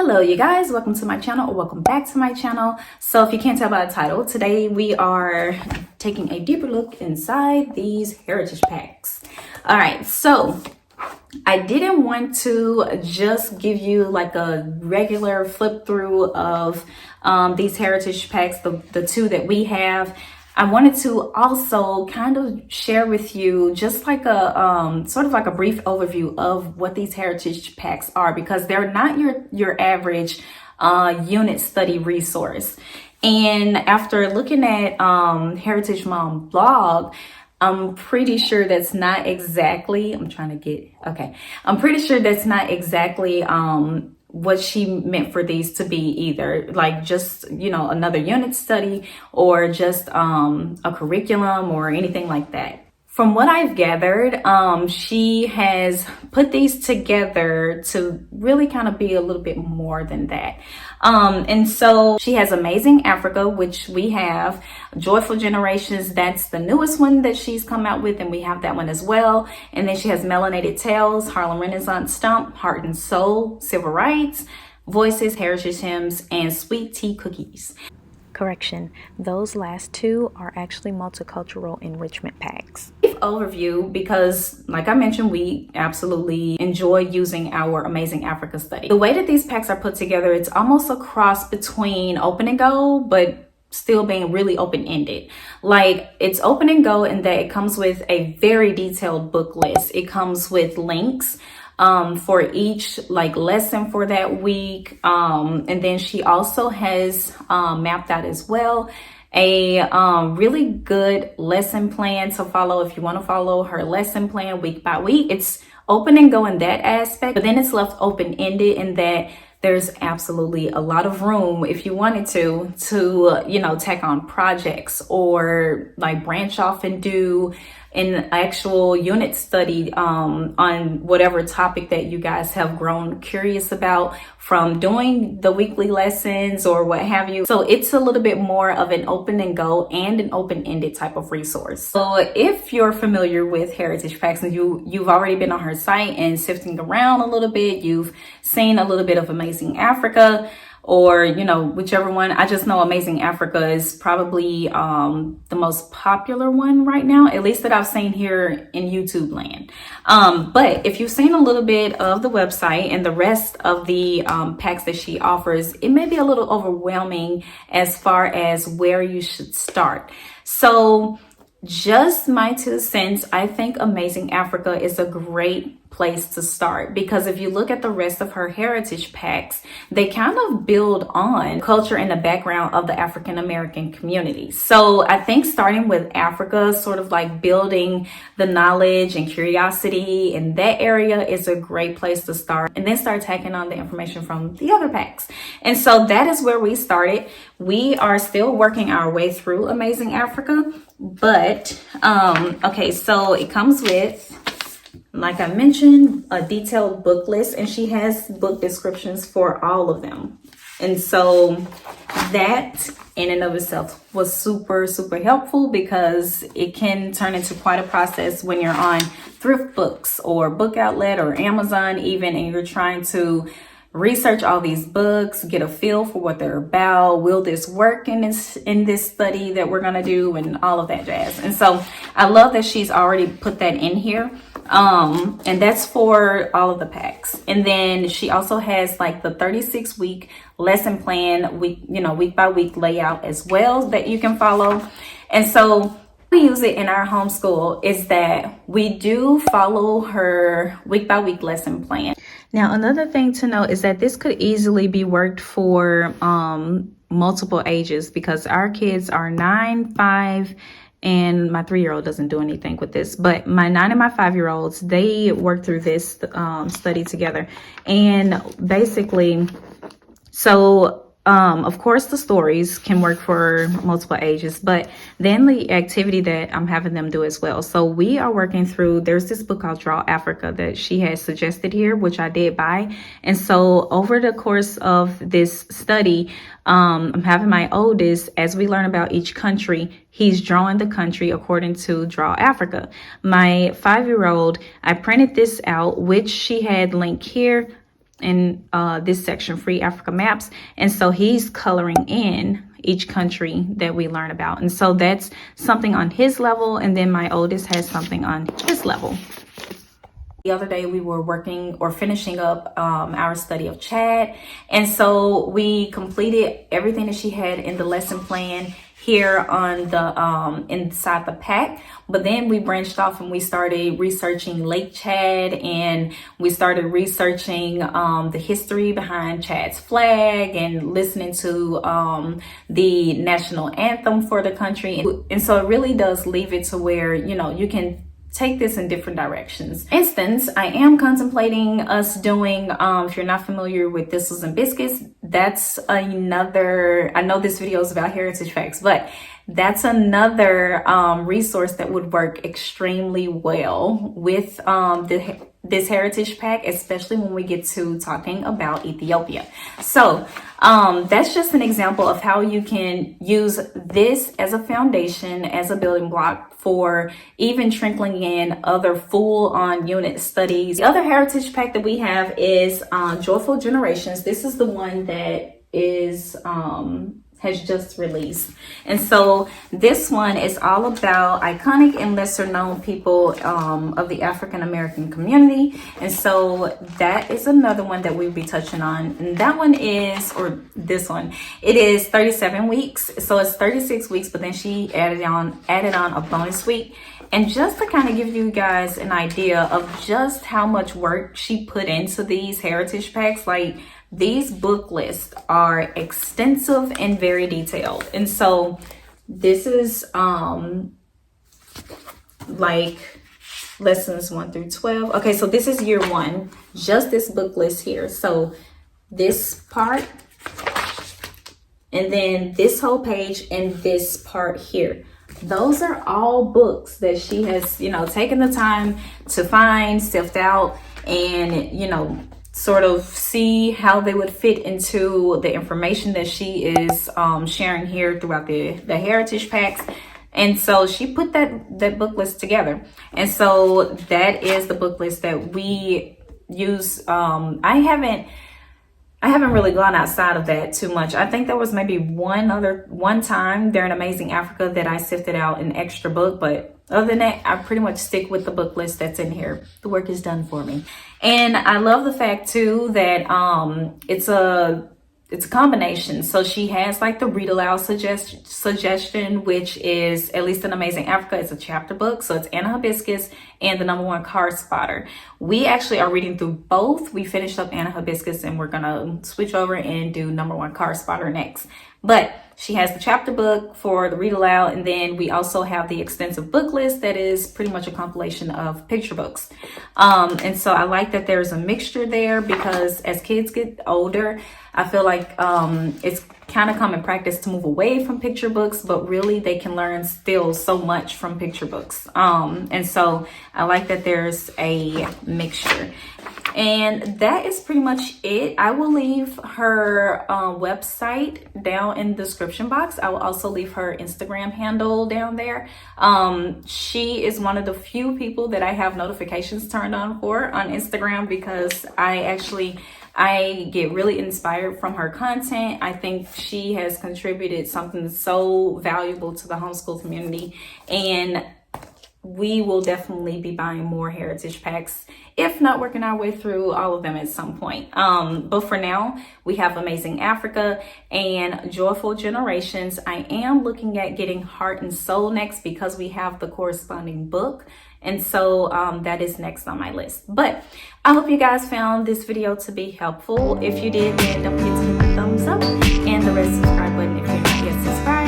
Hello you guys, welcome to my channel, or welcome back to my channel. So if you can't tell by the title, today we are taking a deeper look inside these heritage packs. All right, so I didn't want to just give you like a regular flip through of these heritage packs, the two that we have. I wanted to also kind of share with you just like a sort of like a brief overview of what these heritage packs are, because they're not your average unit study resource. And after looking at Heritage Mom blog, I'm pretty sure that's not exactly, I'm pretty sure that's not exactly what she meant for these to be either. Like just, you know, another unit study or just a curriculum or anything like that. From what I've gathered, she has put these together to really kind of be a little bit more than that. And so she has Amazing Africa, which we have. Joyful Generations, that's the newest one that she's come out with, and we have that one as well. And then she has Melanated Tales, Harlem Renaissance Stump, Heart and Soul, Civil Rights, Voices, Heritage Hymns, and Sweet Tea Cookies. Correction, those last two are actually multicultural enrichment packs. Overview, because like I mentioned, we absolutely enjoy using our Amazing Africa study. The way that these packs are put together, it's almost a cross between open and go, but still being really open-ended. Like, it's open and go in that it comes with a very detailed book list. It comes with links for each like lesson for that week, and then she also has mapped out as well a really good lesson plan to follow if you want to follow her lesson plan week by week. It's open and go in that aspect, but then it's left open-ended in that there's absolutely a lot of room if you wanted to you know, tack on projects or like branch off and do an actual unit study on whatever topic that you guys have grown curious about from doing the weekly lessons or what have you. So it's a little bit more of an open and go and an open-ended type of resource. So if you're familiar with Heritage Packs and you've already been on her site and sifting around a little bit, you've seen a little bit of Amazing Africa, or, you know, whichever one. I just know Amazing Africa is probably the most popular one right now, at least that I've seen here in YouTube land. But if you've seen a little bit of the website and the rest of the packs that she offers, it may be a little overwhelming as far as where you should start. So just my 2 cents, I think Amazing Africa is a great place to start, because if you look at the rest of her heritage packs, they kind of build on culture and the background of the African American community. So I think starting with Africa, sort of like building the knowledge and curiosity in that area, is a great place to start, and then start tacking on the information from the other packs. And so that is where we started. We are still working our way through Amazing Africa, but okay, so it comes with, like I mentioned, a detailed book list, and she has book descriptions for all of them. And so that in and of itself was super helpful, because it can turn into quite a process when you're on thrift books or Book Outlet or Amazon even, and you're trying to research all these books, get a feel for what they're about. Will this work in this study that we're gonna do, and all of that jazz. And so I love that she's already put that in here. And that's for all of the packs. And then she also has like the 36-week lesson plan, week by week layout as well that you can follow. And so we use it in our homeschool is that we do follow her week by week lesson plan. Now, another thing to note is that this could easily be worked for multiple ages, because our kids are 9, 5, and my 3-year-old doesn't do anything with this, but my 9 and my 5-year-olds, they work through this study together. And basically, so of course the stories can work for multiple ages, but then the activity that I'm having them do as well. So we are working through, there's this book called Draw Africa that she has suggested here, which I did buy. And so over the course of this study, I'm having my oldest, as we learn about each country, he's drawing the country according to Draw Africa. My 5-year-old, I printed this out, which she had linked here. in this section, Free Africa Maps. And so he's coloring in each country that we learn about. And so that's something on his level. And then my oldest has something on his level. The other day we were working or finishing up our study of Chad. And so we completed everything that she had in the lesson plan here on the inside the pack. But then we branched off and we started researching Lake Chad, and we started researching the history behind Chad's flag and listening to the national anthem for the country. And so it really does leave it to where, you know, you can take this in different directions. Instance, I am contemplating us doing, if you're not familiar with Thistles and Biscuits, that's another, I know this video is about heritage facts, but that's another resource that would work extremely well with this heritage pack, especially when we get to talking about Ethiopia. So that's just an example of how you can use this as a foundation, as a building block for even trickling in other full-on unit studies. The other heritage pack that we have is Joyful Generations. This is the one that is has just released. And so this one is all about iconic and lesser known people of the African American community. And so that is another one that we'll be touching on. And that one is, or this one, it is 37 weeks. So it's 36 weeks, but then she added on a bonus week. And just to kind of give you guys an idea of just how much work she put into these heritage packs, like these book lists are extensive and very detailed. And so this is like lessons 1 through 12. Okay, so this is year 1, just this book list here. So this part, and then this whole page, and this part here. Those are all books that she has, you know, taken the time to find, sift out, and, you know, sort of see how they would fit into the information that she is sharing here throughout the heritage packs. And so she put that book list together. And so that is the book list that we use. I haven't really gone outside of that too much. I think there was maybe one time during Amazing Africa that I sifted out an extra book, but other than that, I pretty much stick with the book list that's in here. The work is done for me. And I love the fact too that it's a combination. So she has like the read aloud suggestion, which is, at least in Amazing Africa, it's a chapter book. So it's Anna Hibiscus and the #1 Card Spotter. We actually are reading through both. We finished up Anna Hibiscus and we're gonna switch over and do #1 Card Spotter next. But she has the chapter book for the read aloud, and then we also have the extensive book list that is pretty much a compilation of picture books. And so I like that there's a mixture there, because as kids get older, I feel like it's kind of common practice to move away from picture books, but really they can learn still so much from picture books. And so I like that there's a mixture. And that is pretty much it. I will leave her website down in the description box. I will also leave her Instagram handle down there. She is one of the few people that I have notifications turned on for on Instagram, because I get really inspired from her content. I think she has contributed something so valuable to the homeschool community, and we will definitely be buying more heritage packs, if not working our way through all of them at some point. But for now, we have Amazing Africa and Joyful Generations. I am looking at getting Heart and Soul next, because we have the corresponding book. And so that is next on my list. But I hope you guys found this video to be helpful. If you did, then don't forget to hit the thumbs up and the red subscribe button if you're not yet subscribed.